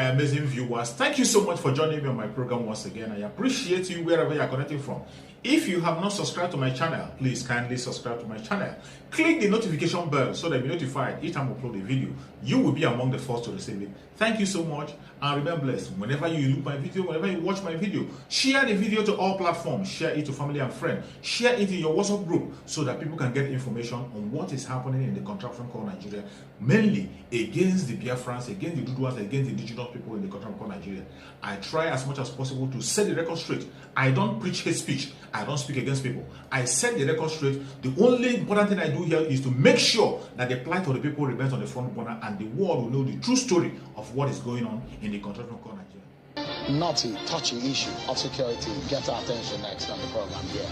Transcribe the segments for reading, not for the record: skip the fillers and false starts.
my amazing viewers. Thank you so much for joining me on my program once again. I appreciate you wherever you are connecting from. If you have not subscribed to my channel, please kindly subscribe to my channel. Click the notification bell so that you'll be notified each time I upload a video. You will be among the first to receive it. Thank you so much and remain blessed. Whenever you look my video, whenever you watch my video, share the video to all platforms. Share it to family and friends. Share it in your WhatsApp group so that people can get information on what is happening in the contraption called Nigeria, mainly against the Biafrans, against the Duduas, against the indigenous people in the contraption called Nigeria. I try as much as possible to set the record straight. I don't preach hate speech. I don't speak against people. I set the record straight. The only important thing I do here is to make sure that the plight of the people remains on the front burner and the world will know the true story of what is going on in the contraption called Nigeria. Naughty, touchy issue of security gets our attention next on the program here.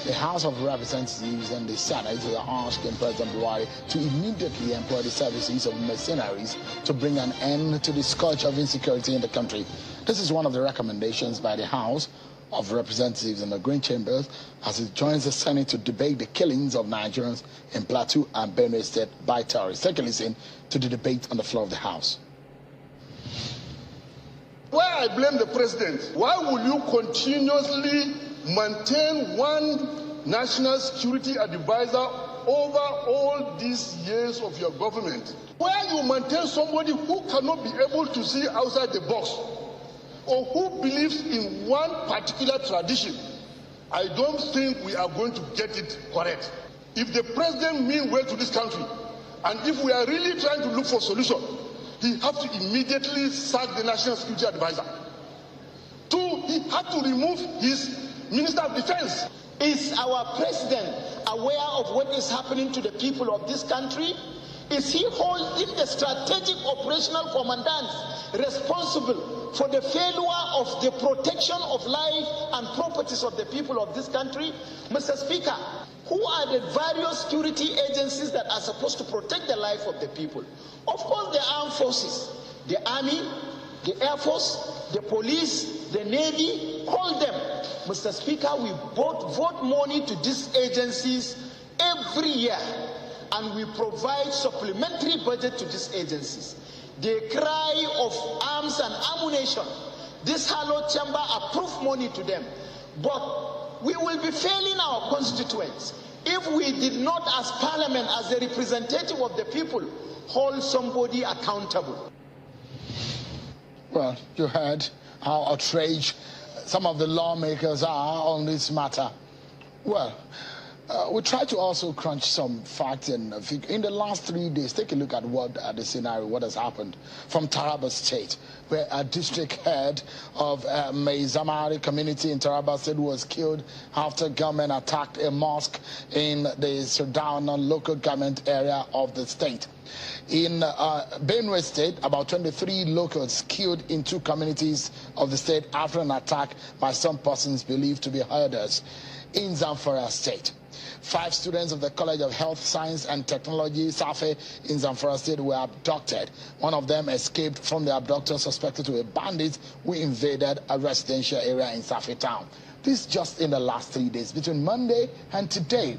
The House of Representatives and the Senate are asking President Buhari to immediately employ the services of mercenaries to bring an end to the scourge of insecurity in the country. This is one of the recommendations by the House of Representatives in the Green Chambers as it joins the Senate to debate the killings of Nigerians in Plateau and Benue State by terrorists. Take a listen to the debate on the floor of the House. Why I blame the president? Why will you continuously maintain one national security advisor over all these years of your government? Why you maintain somebody who cannot be able to see outside the box or who believes in one particular tradition? I don't think we are going to get it correct. If the president means well to this country, and if we are really trying to look for solution, he has to immediately sack the national security advisor. Two, he had to remove his Minister of Defense. Is our president aware of what is happening to the people of this country? Is he holding the strategic operational commandants responsible for the failure of the protection of life and properties of the people of this country? Mr. Speaker, who are the various security agencies that are supposed to protect the life of the people? Of course, the armed forces, the army, the air force, the police, the navy, call them. Mr. Speaker, we vote money to these agencies every year, and we provide supplementary budget to these agencies. They cry of arms and ammunition. This hallowed chamber approved money to them. But we will be failing our constituents if we did not, as parliament, as the representative of the people, hold somebody accountable. Well, you heard how outraged some of the lawmakers are on this matter. Well, we try to also crunch some facts and in the last 3 days. Take a look at what the scenario, what has happened from Taraba State, where a district head of Mazi community in Taraba State was killed after gunmen attacked a mosque in the Sardauna local government area of the state. In Benue State, about 23 locals killed in 2 communities of the state after an attack by some persons believed to be herders in Zamfara State. 5 students of the College of Health Science and Technology, SAFE, in Zamfara State were abducted. One of them escaped from the abductors suspected to be bandits who invaded a residential area in Safe town. This just in the last 3 days, between Monday and today.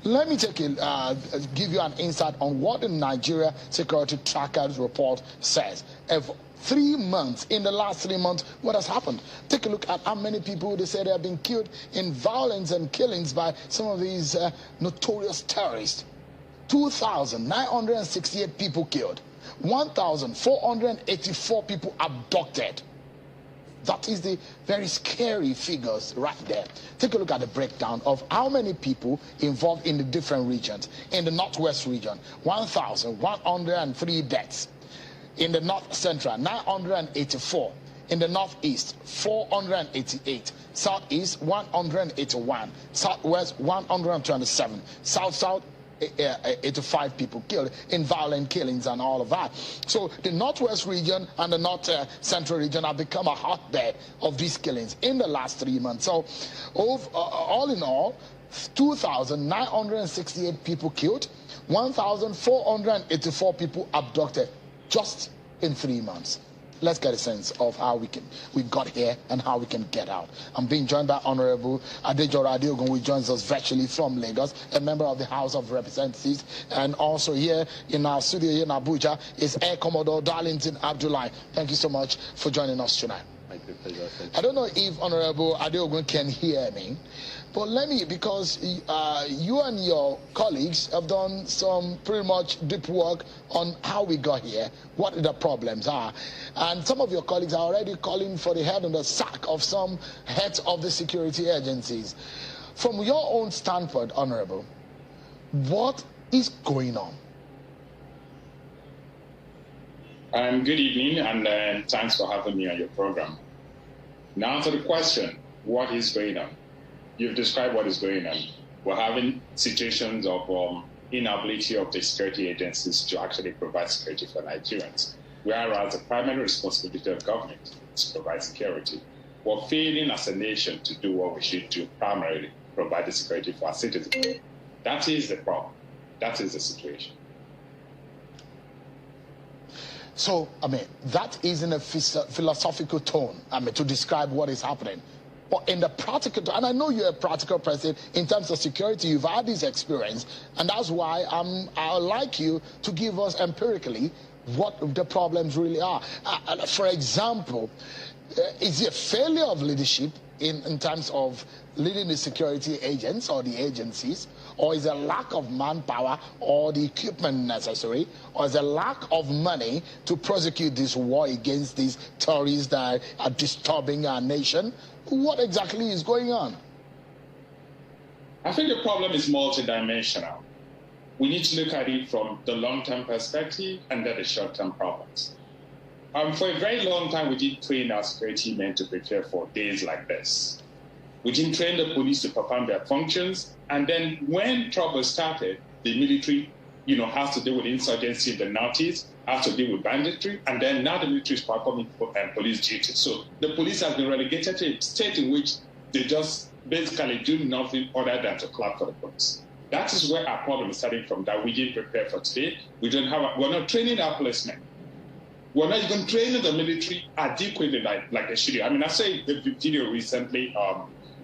Let me give you an insight on what the Nigeria Security Trackers report says. If 3 months, in the last 3 months, what has happened? Take a look at how many people they say they have been killed in violence and killings by some of these notorious terrorists. 2,968 people killed. 1,484 people abducted. That is the very scary figures right there. Take a look at the breakdown of how many people involved in the different regions. In the Northwest region, 1,103 deaths. In the North Central, 984. In the Northeast, 488. Southeast, 181. Southwest, 127. South, 85 people killed in violent killings and all of that. So the Northwest region and the North Central region have become a hotbed of these killings in the last 3 months. So all in all, 2,968 people killed, 1,484 people abducted just in 3 months. let's get a sense of how we got here and how we can get out. I'm being joined by Honorable Adejora Adeogun, who joins us virtually from Lagos, a member of the House of Representatives, and also here in our studio here in Abuja is Air Commodore Darlington Abdullahi. Thank you so much for joining us tonight. I don't know if Honorable Adeogun can hear me, but let me, because you and your colleagues have done some pretty much deep work on how we got here, what the problems are. And some of your colleagues are already calling for the head and the sack of some heads of the security agencies. From your own standpoint, Honorable, what is going on? Good evening, and thanks for having me on your program. Now to the question, what is going on? You've described what is going on. We're having situations of inability of the security agencies to actually provide security for Nigerians, whereas the primary responsibility of government is to provide security. We're failing as a nation to do what we should do, primarily provide the security for our citizens. That is the problem. That is the situation. So, I mean, that is in a philosophical tone, to describe what is happening. But in the practical, and I know you're a practical person in terms of security, you've had this experience, and that's why I'd like you to give us empirically what the problems really are. For example, is it a failure of leadership in terms of leading the security agents or the agencies, or is a lack of manpower or the equipment necessary, or is a lack of money to prosecute this war against these terrorists that are disturbing our nation? What exactly is going on? I think the problem is multidimensional. We need to look at it from the long-term perspective and then the short-term problems. For a very long time, we didn't train our security men to prepare for days like this. We didn't train the police to perform their functions. And then when trouble started, the military, has to deal with insurgency in the northeast, has to deal with banditry, and then now the military is performing police duties. So the police has been relegated to a state in which they just basically do nothing other than to clap for the police. That is where our problem is starting from, that we didn't prepare for today. We're not training our policemen. We're not even training the military adequately like they should do. I mean, I saw a video recently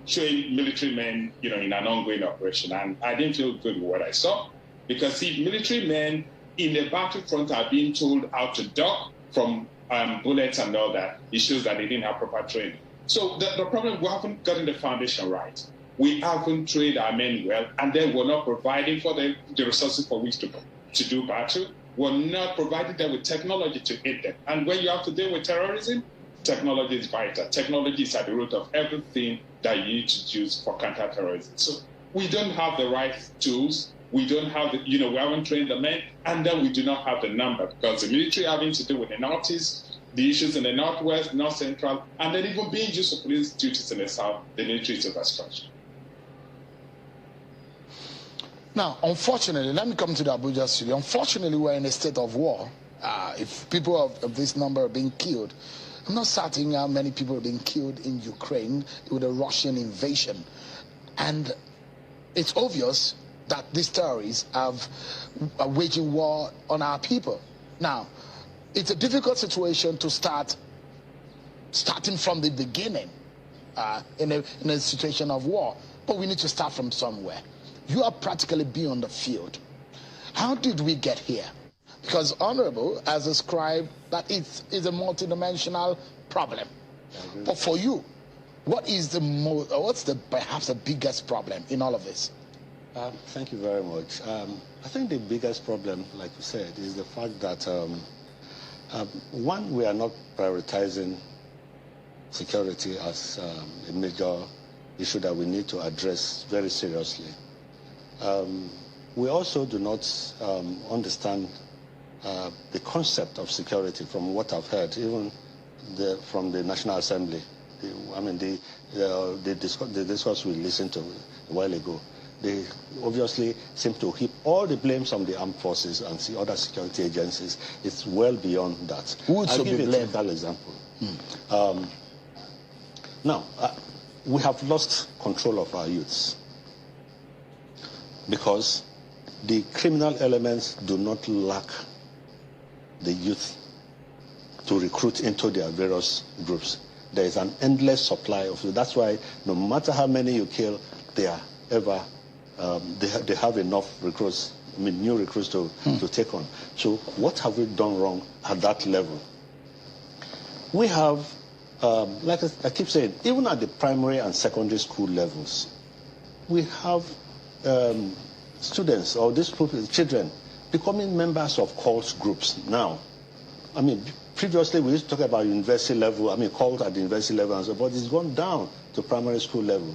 showing military men, in an ongoing operation, and I didn't feel good with what I saw, because if military men in the battlefront are being told how to duck from bullets and all that, it shows that they didn't have proper training. So the problem, we haven't gotten the foundation right. We haven't trained our men well, and then we're not providing for the resources for which to do battle. We're not providing them with technology to aid them. And when you have to deal with terrorism, technology is vital. Technology is at the root of everything that you need to use for counterterrorism. So we don't have the right tools. We don't have we haven't trained the men, and then we do not have the number, because the military having to do with the northeast, the issues in the northwest, north central, and then even being used for police duties in the south, the military is overstretched. Now, unfortunately, let me come to the Abuja studio. Unfortunately, we're in a state of war. If people of this number are being killed, I'm not certain how many people are being killed in Ukraine with a Russian invasion. And it's obvious that these terrorists are waging war on our people. Now, it's a difficult situation to starting from the beginning in a situation of war. But we need to start from somewhere. You are practically beyond the field. How did we get here? Because Honorable has described that it's a multidimensional problem. But for you, what's perhaps the biggest problem in all of this? Thank you very much. I think the biggest problem, like you said, is the fact that one, we are not prioritizing security as a major issue that we need to address very seriously. We also do not understand the concept of security from what I've heard, even from the National Assembly. The discourse we listened to a while ago. They obviously seem to heap all the blames on the armed forces and see other security agencies. It's well beyond that. Who should be blamed? I'll give you a typical example. Now, we have lost control of our youths because the criminal elements do not lack the youth to recruit into their various groups. There is an endless supply of it. That's why no matter how many you kill, they are ever, they have enough recruits, new recruits to take on. So what have we done wrong at that level? We have, like I keep saying, even at the primary and secondary school levels, we have students or these children becoming members of cult groups now. I mean, previously we used to talk about university level, cult at the university level, and so, but it's gone down to primary school level.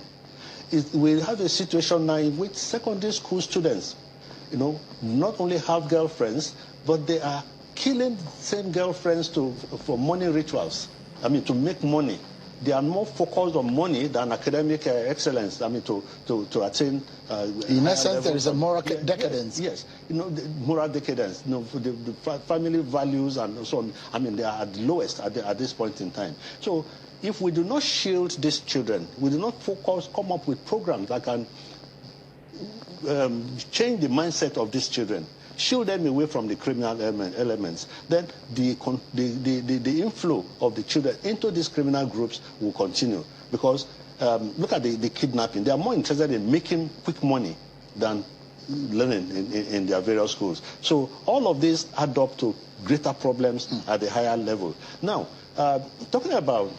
We have a situation now in which secondary school students, not only have girlfriends, but they are killing the same girlfriends for money rituals. To make money. They are more focused on money than academic excellence. To attain. In essence, there is a moral decadence. Yes. The moral decadence. The family values and so on. They are at the lowest at this point in time. So, if we do not shield these children, we do not come up with programs that can change the mindset of these children, shield them away from the criminal elements, then the inflow of the children into these criminal groups will continue. Because look at the kidnapping. They are more interested in making quick money than learning in their various schools. So all of these add up to greater problems at the higher level. Now, talking about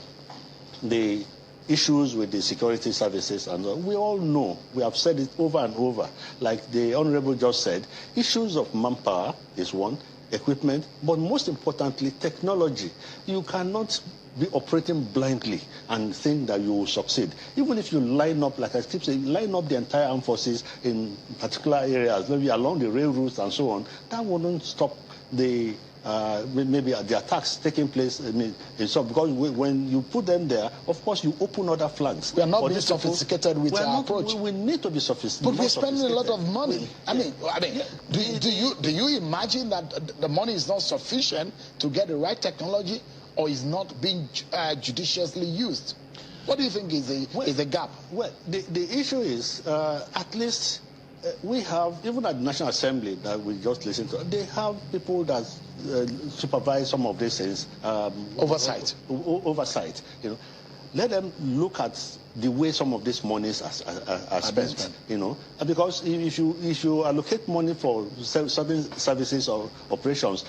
the issues with the security services, and we all know, we have said it over and over, like the Honorable just said, issues of manpower is one, equipment, but most importantly, technology. You cannot be operating blindly and think that you will succeed. Even if you line up, like I keep saying, line up the entire armed forces in particular areas, maybe along the railroads and so on, that wouldn't stop the maybe the attacks taking place because when you put them there, of course you open other flanks. We are not being sophisticated with our approach. We need to be sophisticated. But we're spending a lot of money. Do you imagine that the money is not sufficient to get the right technology, or is not being judiciously used? What do you think is the gap? Well, the issue is at least we have, even at the National Assembly that we just listened to, they have people that supervise some of these things. Oversight. Oversight. Let them look at the way some of these monies are spent. Because if you allocate money for certain services or operations,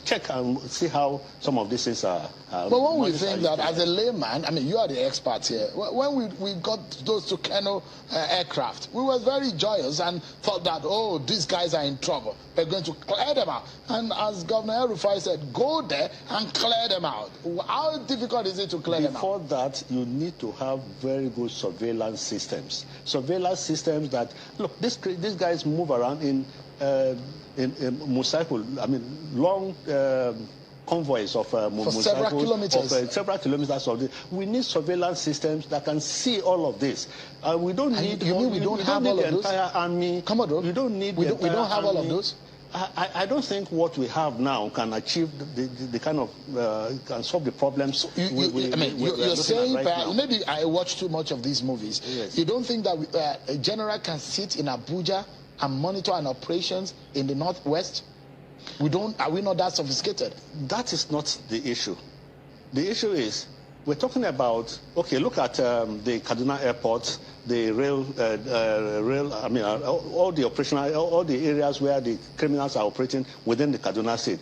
check and see how some of these things are. But when we think that, as a layman, you are the expert here. When we got those two Kanu aircraft, we were very joyous and thought that, oh, these guys are in trouble. We're going to clear them out. And as Governor El-Rufai said, go there and clear them out. How difficult is it to clear them out? Before that, you need to have very good surveillance systems. Surveillance systems that, look, these guys move around in motorcycle, long convoys of for several kilometers. Several kilometers of this. We need surveillance systems that can see all of this. We don't need. We don't have all of those? Entire army. Come on, you don't need. We don't have all of those. I don't think what we have now can achieve the kind of can solve the problems. So you're saying right maybe I watch too much of these movies. Yes. You don't think that a general can sit in Abuja and monitor an operations in the northwest? Are we not that sophisticated? That is not the issue. The issue is, we're talking about, okay, look at the Kaduna airport, the rail, all the operational, all the areas where the criminals are operating within the Kaduna state.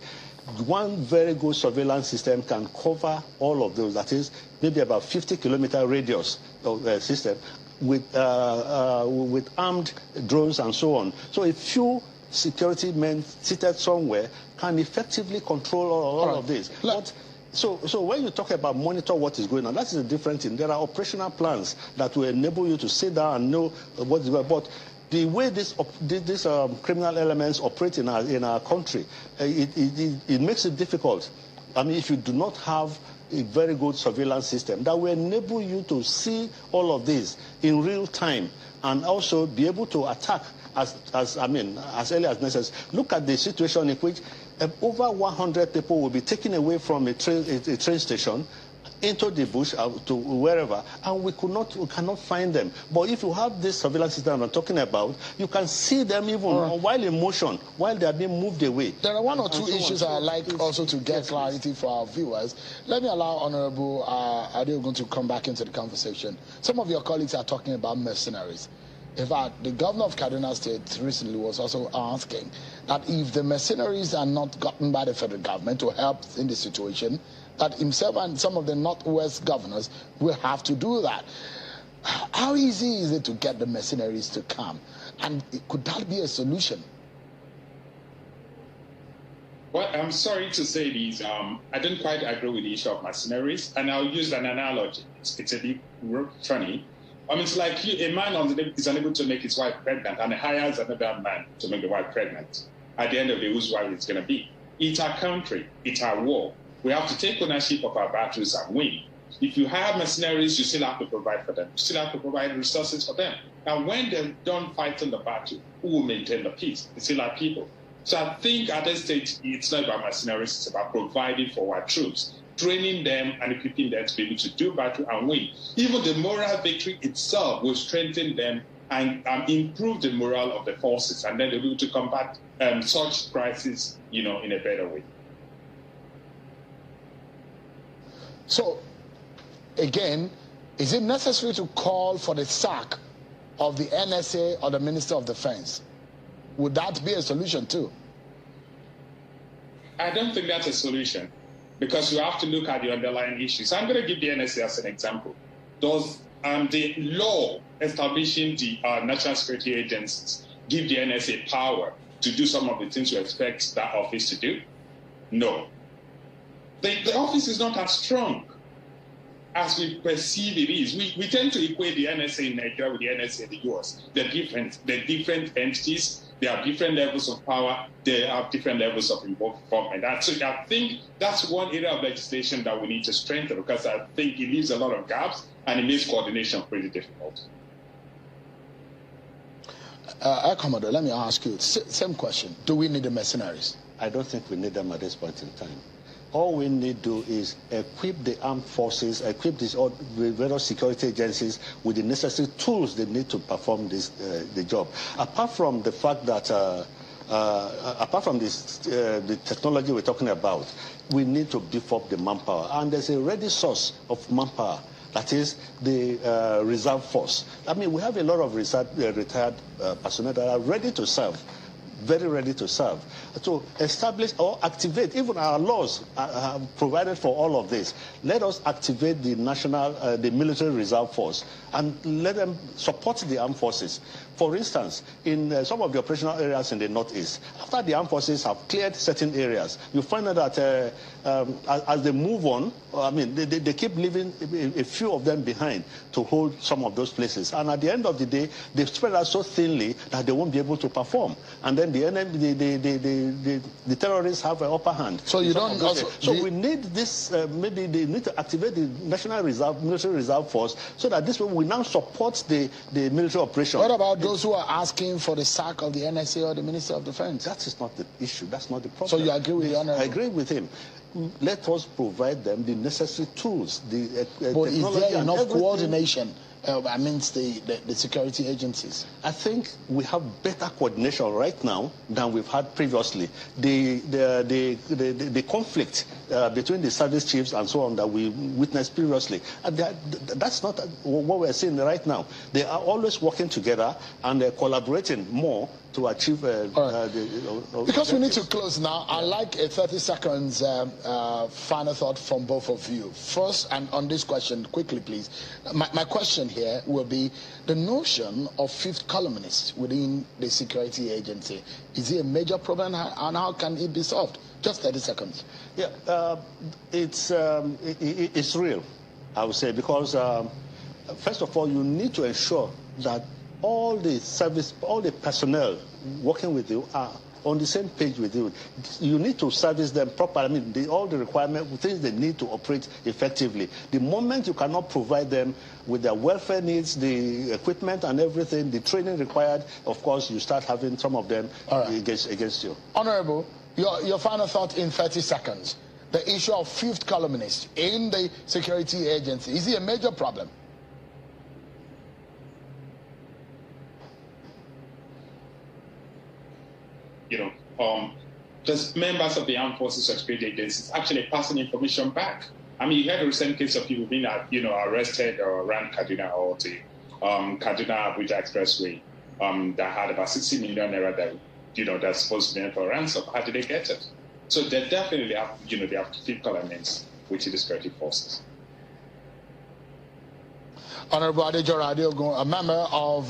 One very good surveillance system can cover all of those. That is, maybe about 50-kilometer radius system with armed drones and so on. So a few security men seated somewhere can effectively control all of this. So when you talk about monitor what is going on, that is a different thing. There are operational plans that will enable you to sit down and know what is going on. But the way these criminal elements operate in our country, it makes it difficult. If you do not have a very good surveillance system that will enable you to see all of this in real time and also be able to attack as early as necessary. Look at the situation in which over 100 people will be taken away from a train station into the bush to wherever, and we cannot find them. But if you have this surveillance system I'm talking about, you can see them even while in motion, while they are being moved away. There are one or two issues I'd like also to get clarity for our viewers. Let me allow Honorable Adeogun to come back into the conversation. Some of your colleagues are talking about mercenaries. In fact, the governor of Kaduna State recently was also asking that if the mercenaries are not gotten by the federal government to help in the situation, that himself and some of the Northwest governors will have to do that. How easy is it to get the mercenaries to come? And could that be a solution? Well, I'm sorry to say this. I don't quite agree with the issue of mercenaries, and I'll use an analogy. It's a bit funny. I mean, it's like a man is unable to make his wife pregnant and hires another man to make the wife pregnant. At the end of the day, whose wife it's going to be? It's our country. It's our war. We have to take ownership of our battles and win. If you hire mercenaries, you still have to provide for them. You still have to provide resources for them. And when they're done fighting the battle, who will maintain the peace? It's still our people. So I think at this stage, it's not about mercenaries. It's about providing for our troops, training them and equipping them to be able to do battle and win. Even the moral victory itself will strengthen them and improve the morale of the forces, and then they'll be able to combat such crises, in a better way. So, again, is it necessary to call for the sack of the NSA or the Minister of Defense? Would that be a solution too? I don't think that's a solution, because you have to look at the underlying issues. I'm going to give the NSA as an example. Does the law establishing the national security agencies give the NSA power to do some of the things you expect that office to do? No. The office is not as strong as we perceive it is. We tend to equate the NSA in Nigeria with the NSA in the US. They're different entities. They have different levels of power. They have different levels of involvement. So I think that's one area of legislation that we need to strengthen, because I think it leaves a lot of gaps and it makes coordination pretty difficult. Commodore, let me ask you, same question. Do we need the mercenaries? I don't think we need them at this point in time. All we need to do is equip the armed forces, equip the various security agencies with the necessary tools they need to perform the job. Apart from the fact that, apart from the technology we're talking about, we need to beef up the manpower. And there's a ready source of manpower. That is the reserve force. I mean, we have a lot of retired personnel that are ready to serve. Very ready to serve. To establish or activate, even our laws are provided for all of this. Let us activate the the military reserve force, and let them support the armed forces. For instance, in some of the operational areas in the Northeast, after the armed forces have cleared certain areas, you find out that as they move on, I mean, they keep leaving a few of them behind to hold some of those places. And at the end of the day, they spread out so thinly that they won't be able to perform. And then the enemy, the terrorists have an upper hand. So you don't also... So we need this, maybe they need to activate the military reserve force, so that this way we now support the military operation. What about those who are asking for the sack of the NSA or the Minister of Defense? That is not the issue. That's not the problem. So you agree with the Honorable? I agree with him. Let us provide them the necessary tools, the but technology. Is there enough everything. Coordination amidst the security agencies? I think we have better coordination right now than we've had previously. The conflict between the service chiefs and so on that we witnessed previously, and that's not what we're seeing right now. They are always working together and they're collaborating more to achieve because we need to close now. I'd like a 30 seconds final thought from both of you. First, and on this question, quickly please. My question here will be the notion of fifth columnists within the security agency. Is it a major problem, and how can it be solved? Just 30 seconds. Yeah, it's real, I would say, because first of all, you need to ensure that all the personnel working with you are on the same page with you. You need to service them properly. I mean, all the requirements, things they need to operate effectively. The moment you cannot provide them with their welfare needs, the equipment and everything, the training required, of course, you start having some of them against you. Honorable, your final thought in 30 seconds. the issue of fifth columnist in the security agency, is it a major problem? Just members of the armed forces or security agencies actually passing information back. I mean, you had a recent case of people being, arrested or around Kaduna or the Kaduna-Abuja Expressway that had about 60 million naira that, that's supposed to be for ransom. How did they get it? So they definitely have, they have fifth elements within the security forces. Honorable Adejo Radiogun, a member of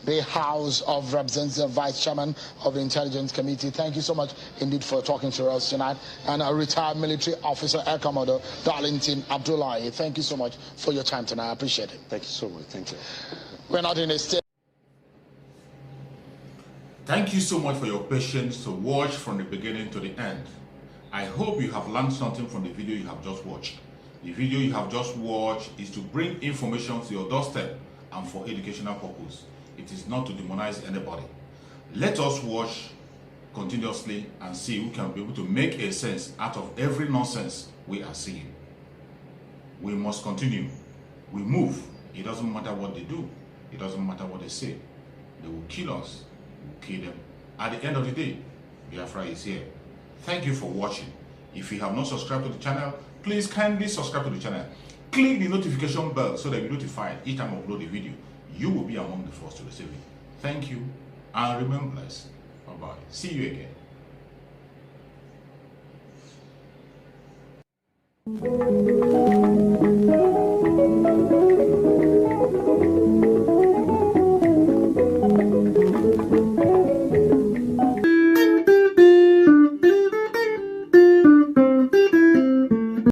the House of Representatives, Vice Chairman of the Intelligence Committee. Thank you so much indeed for talking to us tonight. And a retired military officer, Air Commodore Darlington Abdullahi. Thank you so much for your time tonight. I appreciate it. Thank you so much. Thank you. We're not in a state. Thank you so much for your patience to watch from the beginning to the end. I hope you have learned something from the video you have just watched. The video you have just watched is to bring information to your doorstep and for educational purpose. It is not to demonize anybody. Let us watch continuously and see who can be able to make a sense out of every nonsense we are seeing. We must continue. We move. It doesn't matter what they do. It doesn't matter what they say. They will kill us. We will kill them. At the end of the day, Biafra is here. Thank you for watching. If you have not subscribed to the channel, please kindly subscribe to the channel. Click the notification bell so that you're notified each time I upload a video. You will be among the first to receive it. Thank you and remain blessed. Bye-bye. See you again.